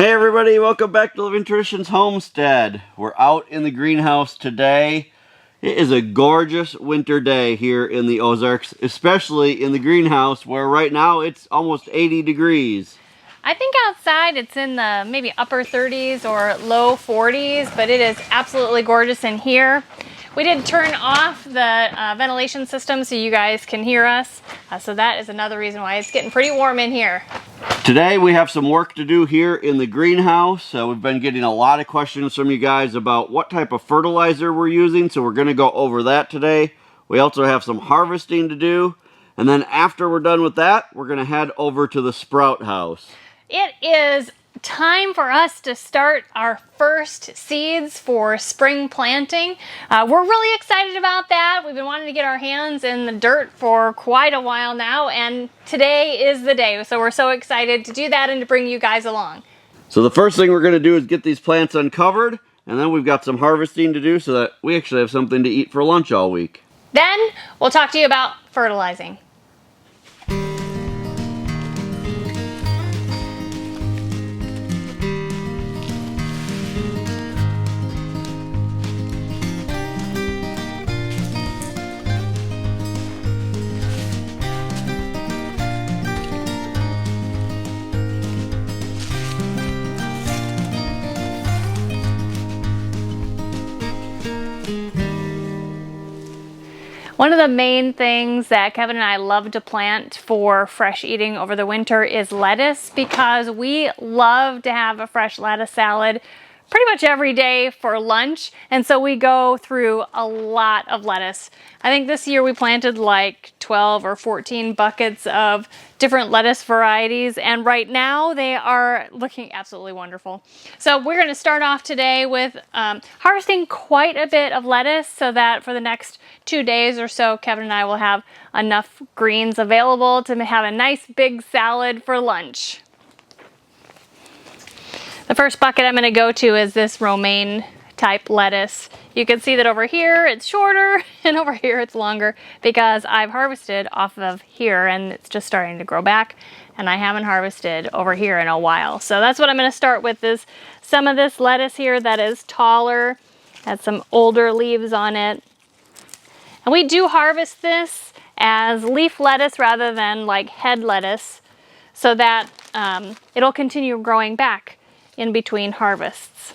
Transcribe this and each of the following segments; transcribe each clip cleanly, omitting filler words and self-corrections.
Hey everybody, welcome back to Living Traditions Homestead. We're out in the greenhouse today. It is a gorgeous winter day here in the Ozarks, especially in the greenhouse where right now it's almost 80 degrees. I think outside it's in the maybe upper 30s or low 40s, but it is absolutely gorgeous in here. We did turn off the ventilation system so you guys can hear us. So that is another reason why it's getting pretty warm in here. Today we have some work to do here in the greenhouse. We've been getting a lot of questions from you guys about what type of fertilizer we're using, so we're going to go over that today. We also have some harvesting to do, and then after we're done with that, we're going to head over to the sprout house. It is time for us to start our first seeds for spring planting. We're really excited about that. We've been wanting to get our hands in the dirt for quite a while now, and today is the day. So we're so excited to do that and to bring you guys along. So the first thing we're going to do is get these plants uncovered, and then we've got some harvesting to do so that we actually have something to eat for lunch all week. Then we'll talk to you about fertilizing. One of the main things that Kevin and I love to plant for fresh eating over the winter is lettuce, because we love to have a fresh lettuce salad pretty much every day for lunch, and so we go through a lot of lettuce. I think this year we planted like 12 or 14 buckets of different lettuce varieties, and right now they are looking absolutely wonderful. So we're going to start off today with harvesting quite a bit of lettuce so that for the next 2 days or so, Kevin and I will have enough greens available to have a nice big salad for lunch. The first bucket I'm going to go to is this romaine type lettuce. You can see that over here it's shorter and over here it's longer because I've harvested off of here and it's just starting to grow back, and I haven't harvested over here in a while. So that's what I'm going to start with, is some of this lettuce here that is taller, has some older leaves on it. And we do harvest this as leaf lettuce rather than like head lettuce, so that it'll continue growing back in between harvests.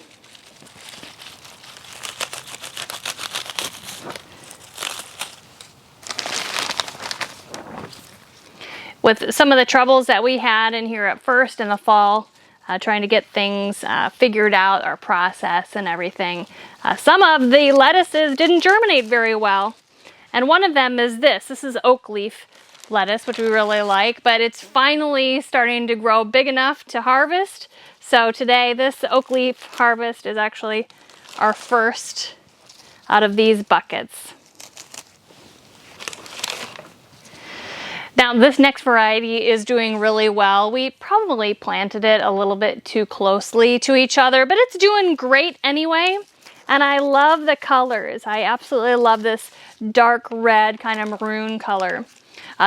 With some of the troubles that we had in here at first in the fall, trying to get things figured out, our process and everything, some of the lettuces didn't germinate very well. And one of them is this. This is oak leaf lettuce, which we really like, but it's finally starting to grow big enough to harvest. So today, this oak leaf harvest is actually our first out of these buckets. Now, this next variety is doing really well. We probably planted it a little bit too closely to each other, but it's doing great anyway. And I love the colors. I absolutely love this dark red kind of maroon color.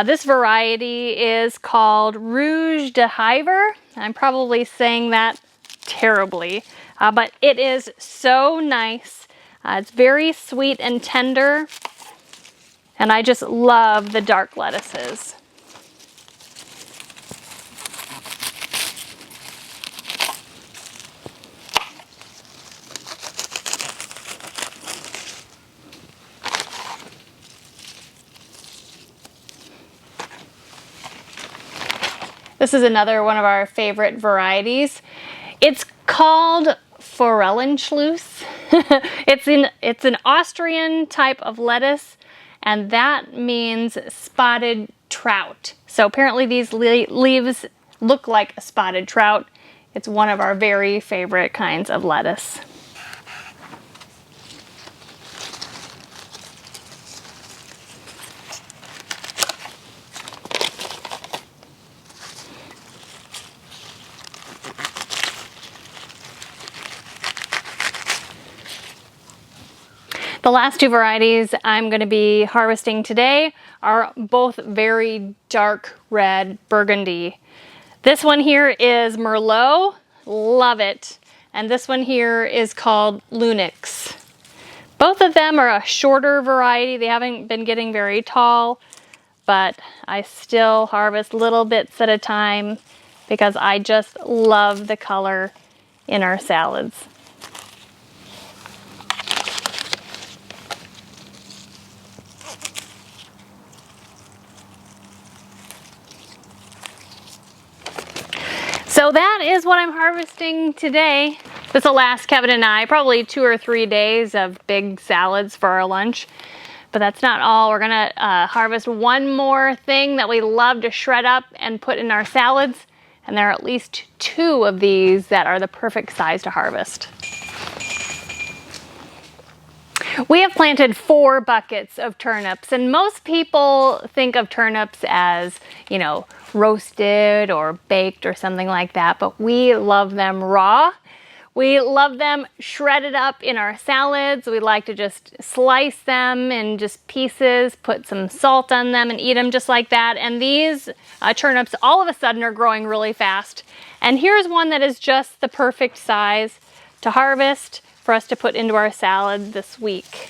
This variety is called Rouge de Hiver. I'm probably saying that terribly, but it is so nice. It's very sweet and tender, and I just love the dark lettuces. This is another one of our favorite varieties. It's called Forellenschluss. It's an Austrian type of lettuce, and that means spotted trout. So apparently these leaves look like a spotted trout. It's one of our very favorite kinds of lettuce. The last two varieties I'm going to be harvesting today are both very dark red burgundy. This one here is Merlot. love it. And this one here is called Lunix. Both of them are a shorter variety. They haven't been getting very tall, but I still harvest little bits at a time because I just love the color in our salads. So that is what I'm harvesting today. This will last Kevin and I probably 2 or 3 days of big salads for our lunch. But that's not all. We're gonna harvest one more thing that we love to shred up and put in our salads. And there are at least 2 of these that are the perfect size to harvest. We have planted 4 buckets of turnips, and most people think of turnips as, you know, roasted or baked or something like that, but we love them raw. We love them shredded up in our salads. We like to just slice them in just pieces, put some salt on them and eat them just like that. And these turnips all of a sudden are growing really fast. And here's one that is just the perfect size to harvest for us to put into our salad this week.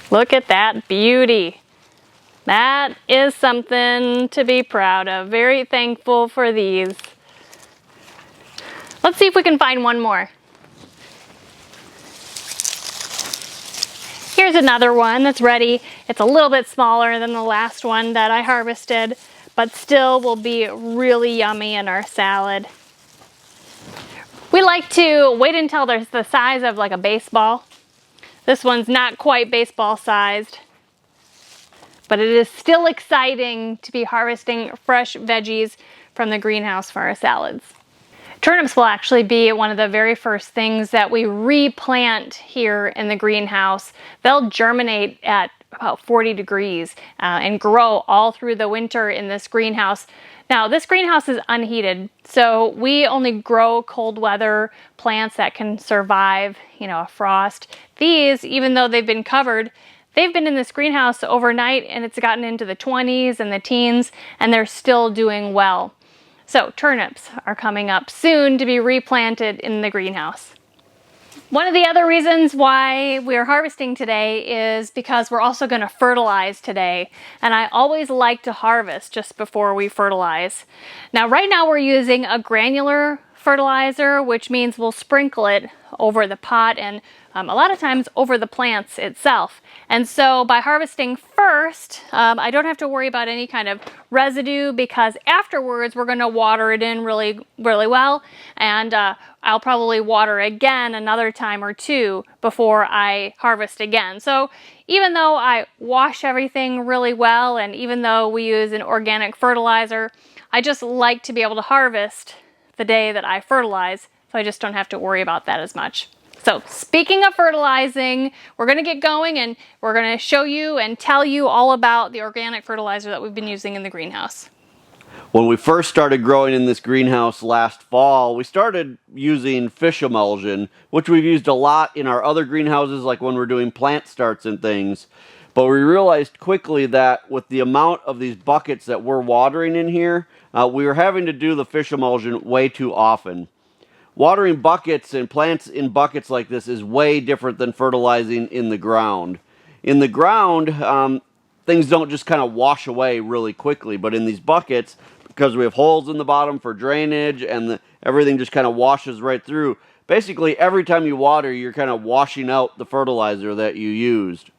Look at that beauty. That is something to be proud of. Very thankful for these. Let's see if we can find one more. Here's another one that's ready. It's a little bit smaller than the last one that I harvested, but still will be really yummy in our salad. We like to wait until there's the size of like a baseball. This one's not quite baseball sized, but it is still exciting to be harvesting fresh veggies from the greenhouse for our salads. Turnips will actually be one of the very first things that we replant here in the greenhouse. They'll germinate at about 40 degrees and grow all through the winter in this greenhouse. Now, this greenhouse is unheated, so we only grow cold weather plants that can survive, you know, a frost. These, even though they've been covered, they've been in this greenhouse overnight and it's gotten into the 20s and the teens and they're still doing well. So turnips are coming up soon to be replanted in the greenhouse. One of the other reasons why we're harvesting today is because we're also going to fertilize today. And I always like to harvest just before we fertilize. Now, right now we're using a granular fertilizer, which means we'll sprinkle it over the pot and a lot of times over the plants itself. And so by harvesting first, I don't have to worry about any kind of residue because afterwards we're going to water it in really well. And I'll probably water again another time or 2 before I harvest again. So even though I wash everything really well and even though we use an organic fertilizer, I just like to be able to harvest the day that I fertilize, so I just don't have to worry about that as much. So speaking of fertilizing, we're going to get going and we're going to show you and tell you all about the organic fertilizer that we've been using in the greenhouse. When we first started growing in this greenhouse last fall, we started using fish emulsion, which we've used a lot in our other greenhouses, like when we're doing plant starts and things. But we realized quickly that with the amount of these buckets that we're watering in here, we were having to do the fish emulsion way too often. Watering buckets and plants in buckets like this is way different than fertilizing in the ground. In the ground, things don't just kind of wash away really quickly, but in these buckets, because we have holes in the bottom for drainage and everything just kind of washes right through, basically every time you water, you're kind of washing out the fertilizer that you used.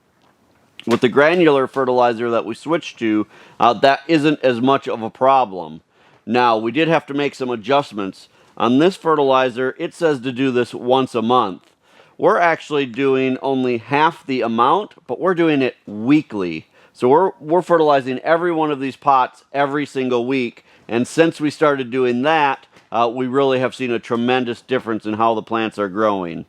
With the granular fertilizer that we switched to, that isn't as much of a problem. Now, we did have to make some adjustments. On this fertilizer, it says to do this once a month. We're actually doing only half the amount, but we're doing it weekly. So we're fertilizing every one of these pots every single week. And since we started doing that, we really have seen a tremendous difference in how the plants are growing.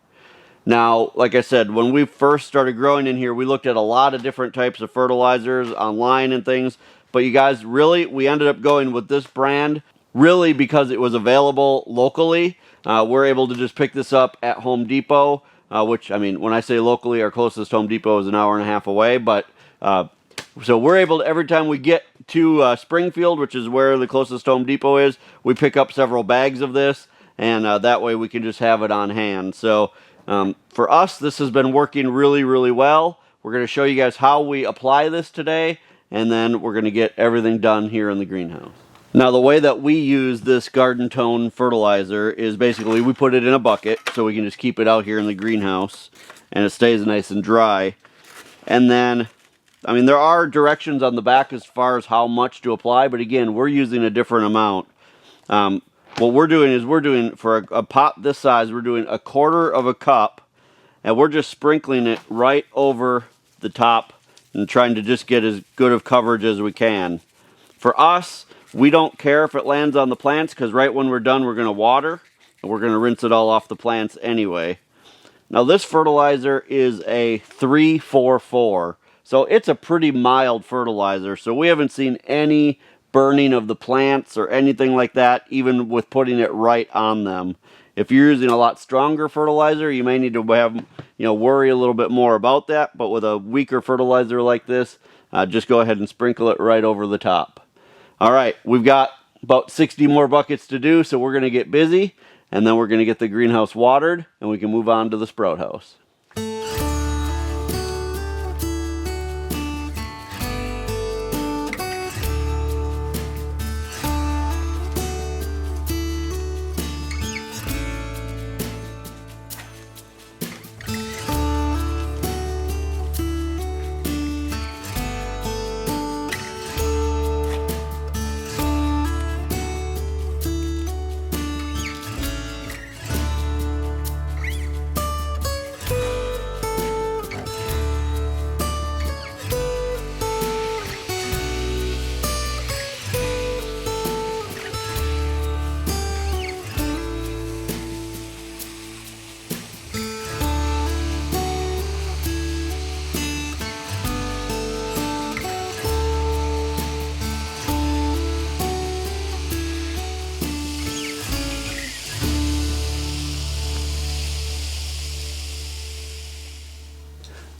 Now, like I said, when we first started growing in here, we looked at a lot of different types of fertilizers online and things. But you guys, really, we ended up going with this brand really because it was available locally. we're able to just pick this up at Home Depot, which, I mean, when I say locally, our closest Home Depot is an hour and a half away, but so we're able to, every time we get to Springfield, which is where the closest Home Depot is, we pick up several bags of this, and that way we can just have it on hand. So for us, this has been working really, really well. We're going to show you guys how we apply this today, and then we're going to get everything done here in the greenhouse. Now, the way that we use this Garden Tone fertilizer is basically we put it in a bucket so we can just keep it out here in the greenhouse and it stays nice and dry. And then, I mean, there are directions on the back as far as how much to apply, but again, we're using a different amount. What we're doing is for a pot this size, we're doing 1/4 of a cup, and we're just sprinkling it right over the top and trying to just get as good of coverage as we can. For us, we don't care if it lands on the plants, because right when we're done, we're going to water, and we're going to rinse it all off the plants anyway. Now, this fertilizer is a 3-4-4, so it's a pretty mild fertilizer, so we haven't seen any burning of the plants or anything like that, even with putting it right on them. If you're using a lot stronger fertilizer, you may need to have, worry a little bit more about that, but with a weaker fertilizer like this, just go ahead and sprinkle it right over the top. All right, we've got about 60 more buckets to do, so we're going to get busy, and then we're going to get the greenhouse watered, and we can move on to the sprout house.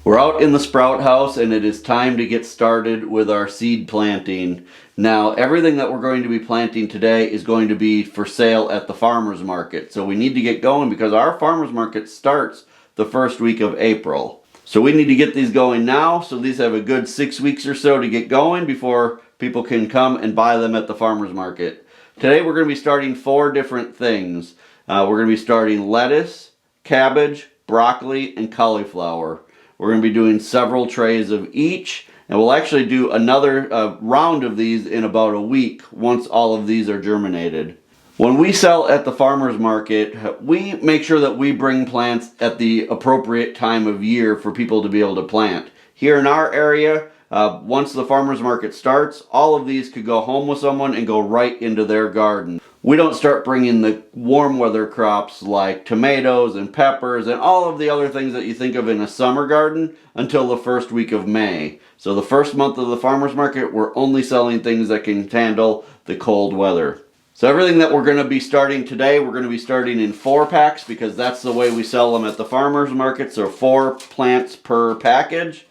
We're out in the sprout house, and it is time to get started with our seed planting. Now, everything that we're going to be planting today is going to be for sale at the farmer's market. So we need to get going because our farmer's market starts the first week of April. So we need to get these going now, so these have a good 6 weeks or so to get going before people can come and buy them at the farmer's market. Today we're going to be starting 4 different things. We're going to be starting lettuce, cabbage, broccoli, and cauliflower. We're going to be doing several trays of each, and we'll actually do another round of these in about a week once all of these are germinated. When we sell at the farmer's market, we make sure that we bring plants at the appropriate time of year for people to be able to plant. Here in our area, once the farmer's market starts, all of these could go home with someone and go right into their garden. We don't start bringing the warm weather crops like tomatoes and peppers and all of the other things that you think of in a summer garden until the first week of May. So the first month of the farmer's market, we're only selling things that can handle the cold weather. So everything that we're going to be starting today, we're going to be starting in 4 packs because that's the way we sell them at the farmer's market. So 4 plants per package.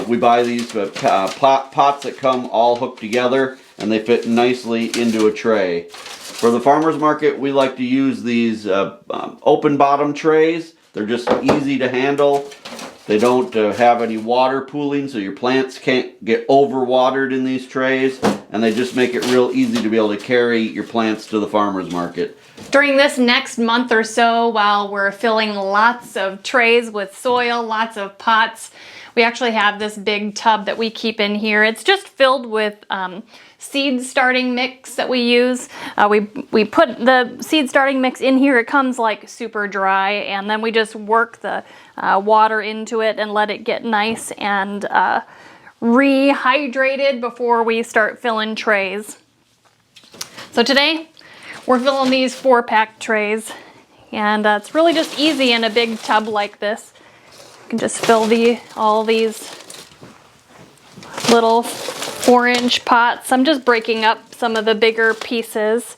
We buy these pots that come all hooked together, and they fit nicely into a tray. For the farmer's market, we like to use these open bottom trays. They're just easy to handle. They don't have any water pooling, so your plants can't get overwatered in these trays, and they just make it real easy to be able to carry your plants to the farmer's market. During this next month or so, while we're filling lots of trays with soil, lots of pots, we actually have this big tub that we keep in here. It's just filled with seed starting mix that we use. We put the seed starting mix in here. It comes like super dry, and then we just work the water into it and let it get nice and rehydrated before we start filling trays. So today we're filling these 4-pack trays, and it's really just easy in a big tub like this. You can just fill all these little 4-inch pots. I'm just breaking up some of the bigger pieces.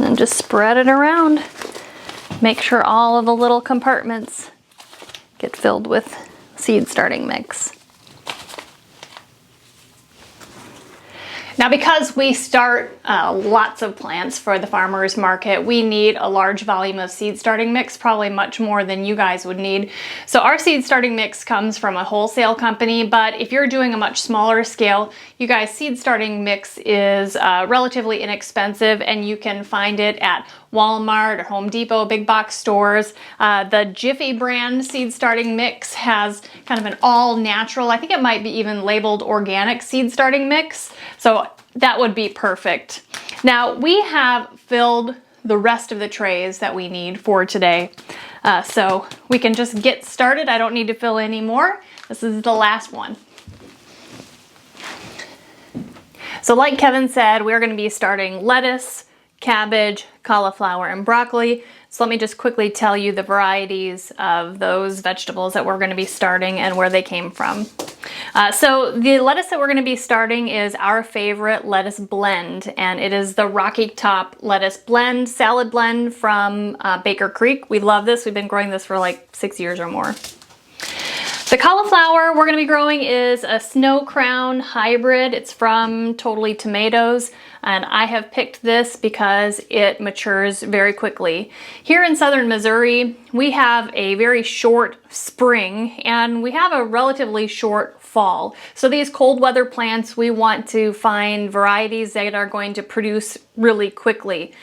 then just spread it around. Make sure all of the little compartments get filled with seed starting mix. Now, because we start lots of plants for the farmer's market, we need a large volume of seed starting mix, probably much more than you guys would need. So our seed starting mix comes from a wholesale company, but if you're doing a much smaller scale, you guys, seed starting mix is relatively inexpensive, and you can find it at Walmart or Home Depot, big box stores. The Jiffy brand seed starting mix has kind of an all natural, I think it might be even labeled organic seed starting mix. So that would be perfect. Now we have filled the rest of the trays that we need for today. So we can just get started. I don't need to fill any more. This is the last one. So like Kevin said, we're going to be starting lettuce, cabbage, cauliflower, and broccoli. So let me just quickly tell you the varieties of those vegetables that we're going to be starting and where they came from. So the lettuce that we're going to be starting is our favorite lettuce blend, and it is the Rocky Top lettuce blend, salad blend from Baker Creek. We love this. We've been growing this for like 6 years or more. The cauliflower we're going to be growing is a Snow Crown hybrid. It's from Totally Tomatoes, and I have picked this because it matures very quickly. Here in southern Missouri, we have a very short spring and we have a relatively short fall. So these cold weather plants, we want to find varieties that are going to produce really quickly.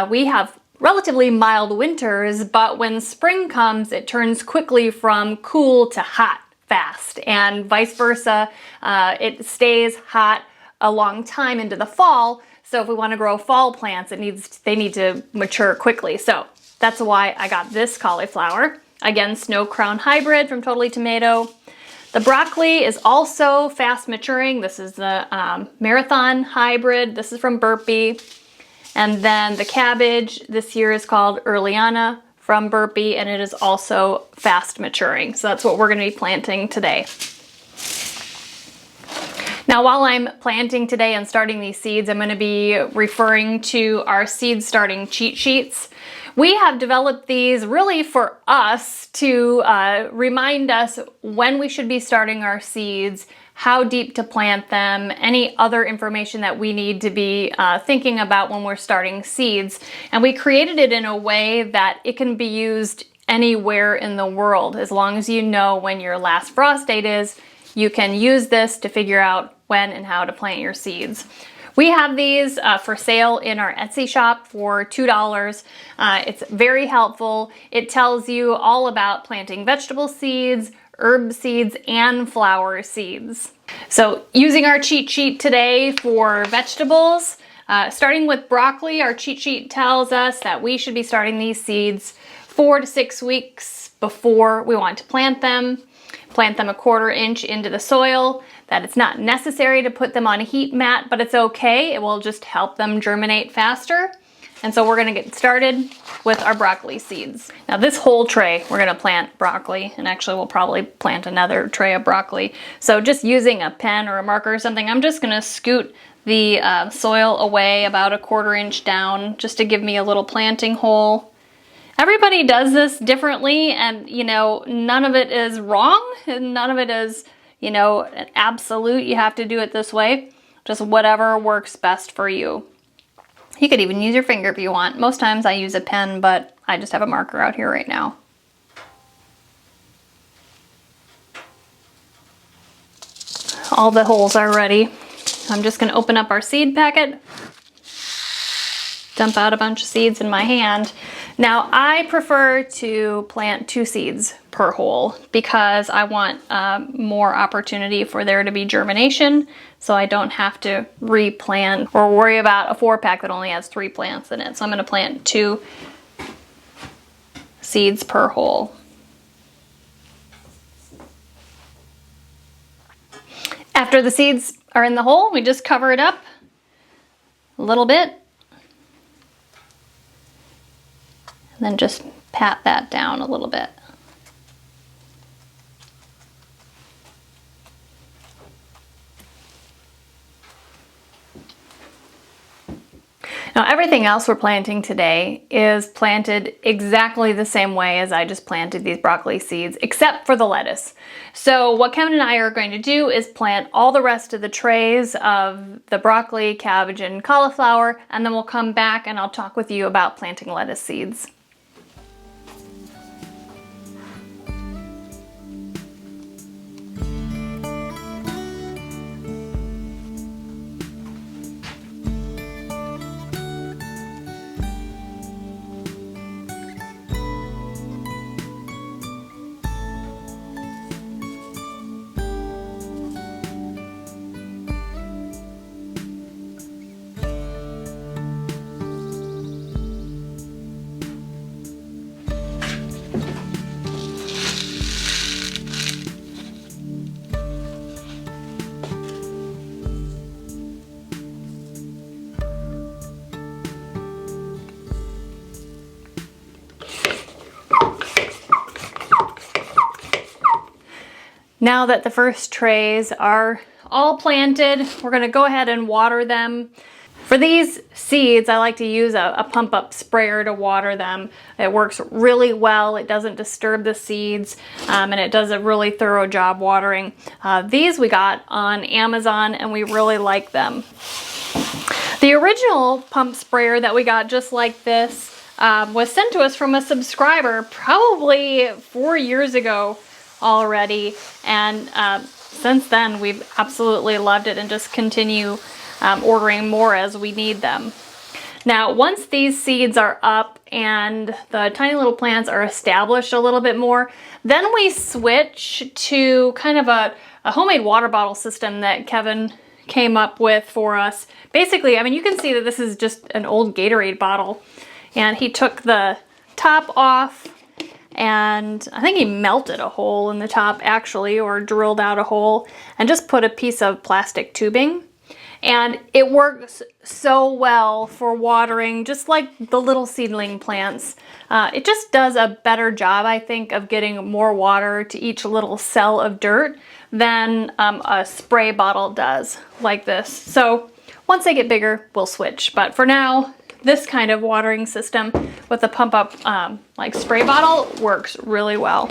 We have relatively mild winters, but when spring comes, it turns quickly from cool to hot fast, and vice versa. It stays hot a long time into the fall. So if we want to grow fall plants, they need to mature quickly. So that's why I got this cauliflower. Again, Snow Crown hybrid from Totally Tomato. The broccoli is also fast maturing. This is the Marathon hybrid. This is from Burpee. And then the cabbage this year is called Earliana from Burpee, and it is also fast maturing. So that's what we're going to be planting today. Now, while I'm planting today and starting these seeds, I'm going to be referring to our seed starting cheat sheets. We have developed these really for us to remind us when we should be starting our seeds, how deep to plant them, any other information that we need to be thinking about when we're starting seeds. And we created it in a way that it can be used anywhere in the world. As long as you know when your last frost date is, you can use this to figure out when and how to plant your seeds. We have these for sale in our Etsy shop for $2. It's very helpful. It tells you all about planting vegetable seeds, herb seeds, and flower seeds. So using our cheat sheet today for vegetables, starting with broccoli, our cheat sheet tells us that we should be starting these seeds 4 to 6 weeks before we want to plant them. Plant them 1/4 inch into the soil. That it's not necessary to put them on a heat mat, but it's okay. It will just help them germinate faster. And so we're gonna get started with our broccoli seeds. Now this whole tray, we're gonna plant broccoli, and actually we'll probably plant another tray of broccoli. So just using a pen or a marker or something, I'm just gonna scoot the soil away about 1/4 inch down just to give me a little planting hole. Everybody does this differently, and you know, none of it is wrong, and none of it is, you know, an absolute, you have to do it this way. Just whatever works best for you. You could even use your finger if you want. Most times I use a pen, but I just have a marker out here right now. All the holes are ready. I'm just gonna open up our seed packet, dump out a bunch of seeds in my hand. Now I prefer to plant 2 seeds per hole because I want more opportunity for there to be germination, so I don't have to replant or worry about a 4-pack that only has 3 plants in it. So I'm going to plant 2 seeds per hole. After the seeds are in the hole, we just cover it up a little bit. And then just pat that down a little bit. Now everything else we're planting today is planted exactly the same way as I just planted these broccoli seeds, except for the lettuce. So what Kevin and I are going to do is plant all the rest of the trays of the broccoli, cabbage, and cauliflower, and then we'll come back and I'll talk with you about planting lettuce seeds. Now that the first trays are all planted, we're going to go ahead and water them. For these seeds, I like to use a pump up sprayer to water them. It works really well. It doesn't disturb the seeds, and it does a really thorough job watering. These we got on Amazon and we really like them. The original pump sprayer that we got just like this was sent to us from a subscriber probably 4 years ago already, and since then we've absolutely loved it and just continue ordering more as we need them. Now once these seeds are up and the tiny little plants are established a little bit more, then we switch to kind of a homemade water bottle system that Kevin came up with for us. Basically, I mean, you can see that this is just an old Gatorade bottle, and he took the top off, and I think he melted a hole in the top actually, or drilled out a hole, and just put a piece of plastic tubing. And it works so well for watering, just like the little seedling plants. It just does a better job, I think, of getting more water to each little cell of dirt than a spray bottle does, like this. So once they get bigger, we'll switch. But for now, this kind of watering system with a pump up like spray bottle works really well.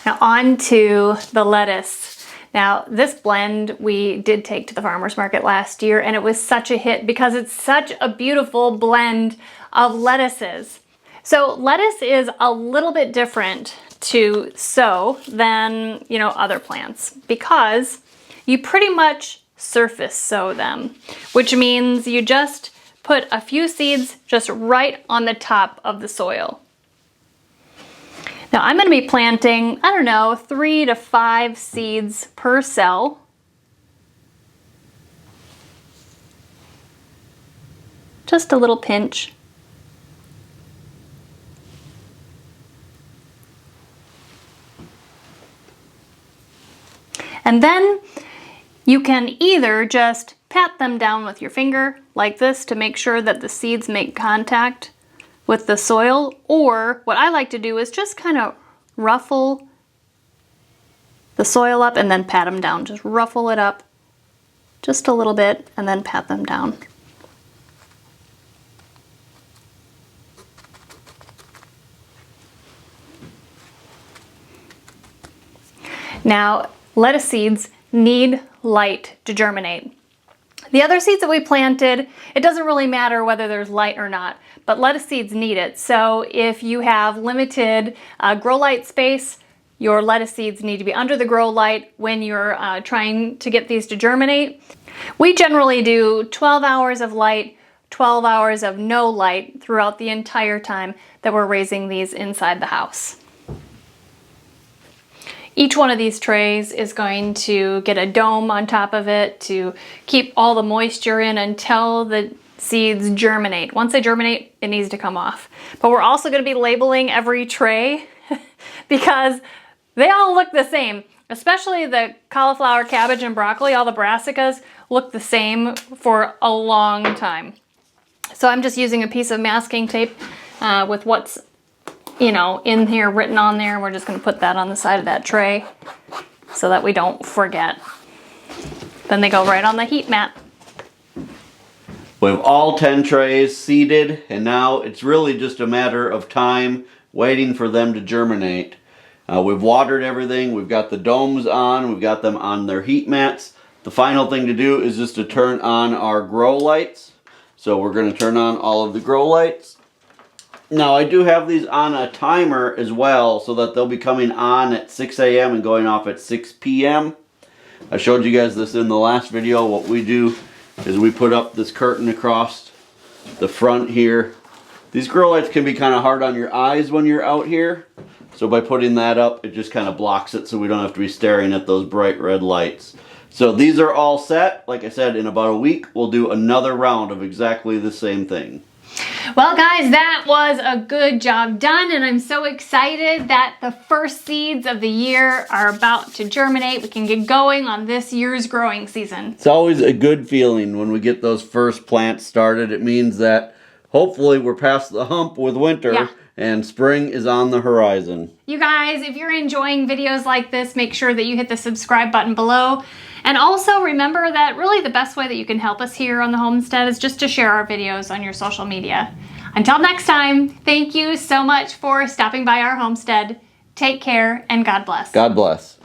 Now on to the lettuce. Now this blend we did take to the farmer's market last year, and it was such a hit because it's such a beautiful blend of lettuces. So lettuce is a little bit different to sow than, you know, other plants, because you pretty much surface sow them, which means you just put a few seeds just right on the top of the soil. Now I'm going to be planting, I don't know, 3 to 5 seeds per cell. Just a little pinch. And then you can either just pat them down with your finger like this to make sure that the seeds make contact with the soil, or what I like to do is just kind of ruffle the soil up and then pat them down. Just ruffle it up just a little bit and then pat them down. Now, lettuce seeds need light to germinate. The other seeds that we planted, it doesn't really matter whether there's light or not, but lettuce seeds need it. So if you have limited grow light space, your lettuce seeds need to be under the grow light when you're trying to get these to germinate. We generally do 12 hours of light, 12 hours of no light throughout the entire time that we're raising these inside the house. Each one of these trays is going to get a dome on top of it to keep all the moisture in until the seeds germinate. Once they germinate, it needs to come off. But we're also going to be labeling every tray because they all look the same, especially the cauliflower, cabbage, and broccoli. All the brassicas look the same for a long time. So I'm just using a piece of masking tape with what's you know, in here written on there. We're just going to put that on the side of that tray so that we don't forget. Then they go right on the heat mat. We have all 10 trays seeded, and now it's really just a matter of time waiting for them to germinate. We've watered everything, we've got the domes on, we've got them on their heat mats. The final thing to do is just to turn on our grow lights. So we're going to turn on all of the grow lights. Now I do have these on a timer as well, so that they'll be coming on at 6 a.m. and going off at 6 p.m. I showed you guys this in the last video. What we do is we put up this curtain across the front here. These grow lights can be kind of hard on your eyes when you're out here. So by putting that up, it just kind of blocks it so we don't have to be staring at those bright red lights. So these are all set. Like I said, in about a week, we'll do another round of exactly the same thing. Well, guys, that was a good job done, and I'm so excited that the first seeds of the year are about to germinate. We can get going on this year's growing season. It's always a good feeling when we get those first plants started. It means that hopefully we're past the hump with winter and spring is on the horizon. You guys, if you're enjoying videos like this, make sure that you hit the subscribe button below. And also remember that really the best way that you can help us here on the Homestead is just to share our videos on your social media. Until next time, thank you so much for stopping by our homestead. Take care and God bless. God bless.